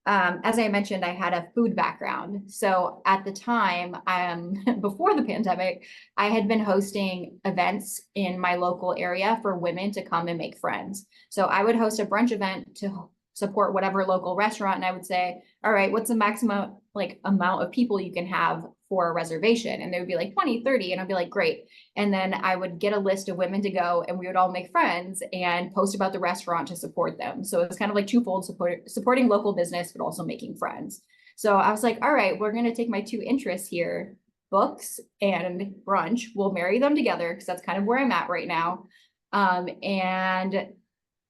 as I mentioned, I had a food background. So at the time, before the pandemic, I had been hosting events in my local area for women to come and make friends. So I would host a brunch event to support whatever local restaurant. And I would say, all right, what's the maximum like amount of people you can have for a reservation? And they would be like 20, 30. And I'd be like, great. And then I would get a list of women to go and we would all make friends and post about the restaurant to support them. So it's kind of like twofold supporting local business, but also making friends. So I was like, all right, we're going to take my two interests here, books and brunch. We'll marry them together because that's kind of where I'm at right now. And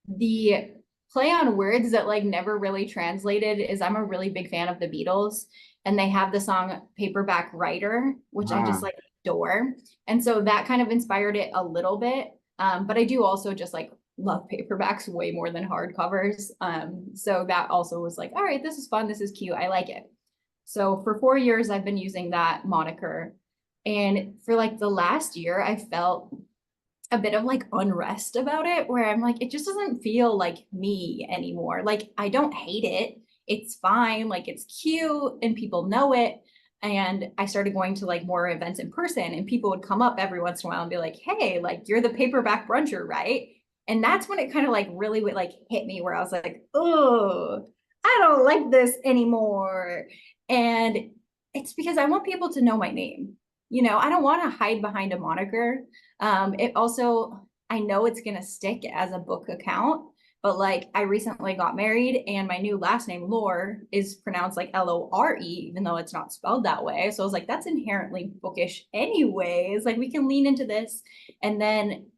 the play on words that like never really translated is I'm a really big fan of the Beatles and they have the song Paperback Writer, which I just Ah, like adore. And so that kind of inspired it a little bit. But I do also just like love paperbacks way more than hardcovers. So that also was like, all right, this is fun. This is cute. I like it. So for 4 years, I've been using that moniker. And for like the last year, I felt a bit of like unrest about it where I'm like, it just doesn't feel like me anymore. Like, I don't hate it. It's fine. Like, it's cute and people know it. And I started going to like more events in person and people would come up every once in a while and be like, hey, like, you're the paperback bruncher, right? And that's when it kind of like really would like hit me where I was like, oh, I don't like this anymore. And it's because I want people to know my name. I don't want to hide behind a moniker. It also, I know it's going to stick as a book account, but like I recently got married and my new last name, Lohr, is pronounced like Lore, even though it's not spelled that way. So I was like, that's inherently bookish anyways. Like we can lean into this. And then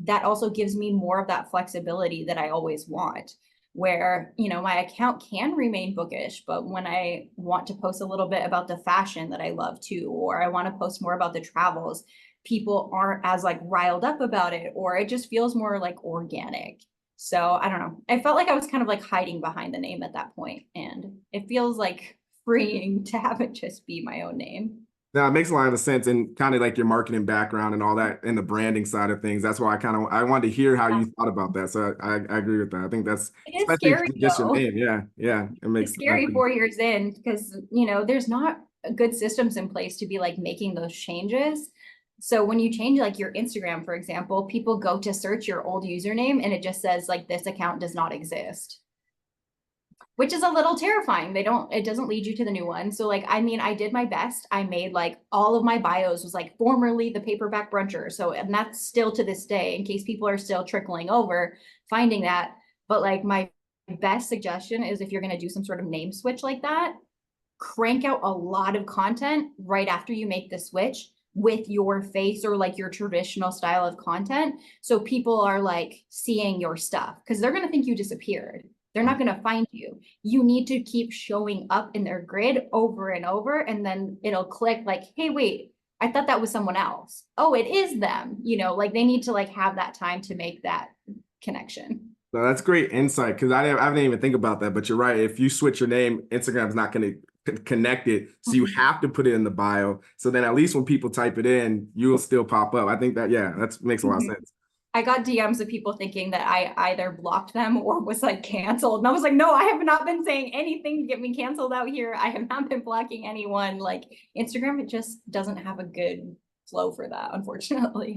that also gives me more of that flexibility that I always want where my account can remain bookish, but when I want to post a little bit about the fashion that I love too, or I want to post more about the travels, people aren't as like riled up about it, or it just feels more like organic. So I don't know, I felt like I was kind of like hiding behind the name at that point, and it feels like freeing to have it just be my own name. no, it makes a lot of sense, and kind of like your marketing background and all that, and the branding side of things. That's why I wanted to hear how you thought about that. So I agree with that. I think that's It is especially scary just your though. name. Yeah, yeah, it It's makes. I scary agree. 4 years in because there's not good systems in place to be like making those changes. So when you change like your Instagram, for example, people go to search your old username and it just says like this account does not exist, which is a little terrifying. It doesn't lead you to the new one. So like, I mean, I did my best. I made like all of my bios was like formerly the paperback bruncher. So, and that's still to this day, in case people are still trickling over, finding that. But like my best suggestion is if you're going to do some sort of name switch like that, crank out a lot of content right after you make the switch with your face or like your traditional style of content. So people are like seeing your stuff because they're going to think you disappeared. They're not going to find you. You need to keep showing up in their grid over and over. And then it'll click like, hey, wait, I thought that was someone else. Oh, it is them. Like they need to like have that time to make that connection. So that's great insight because I didn't even think about that. But you're right. If you switch your name, Instagram's not going to connect it, so you have to put it in the bio. So then at least when people type it in, you will still pop up. I think that that makes a lot of sense. I got DMs of people thinking that I either blocked them or was like canceled. And I was like, no, I have not been saying anything to get me canceled out here. I have not been blocking anyone. Like Instagram, it just doesn't have a good flow for that, unfortunately.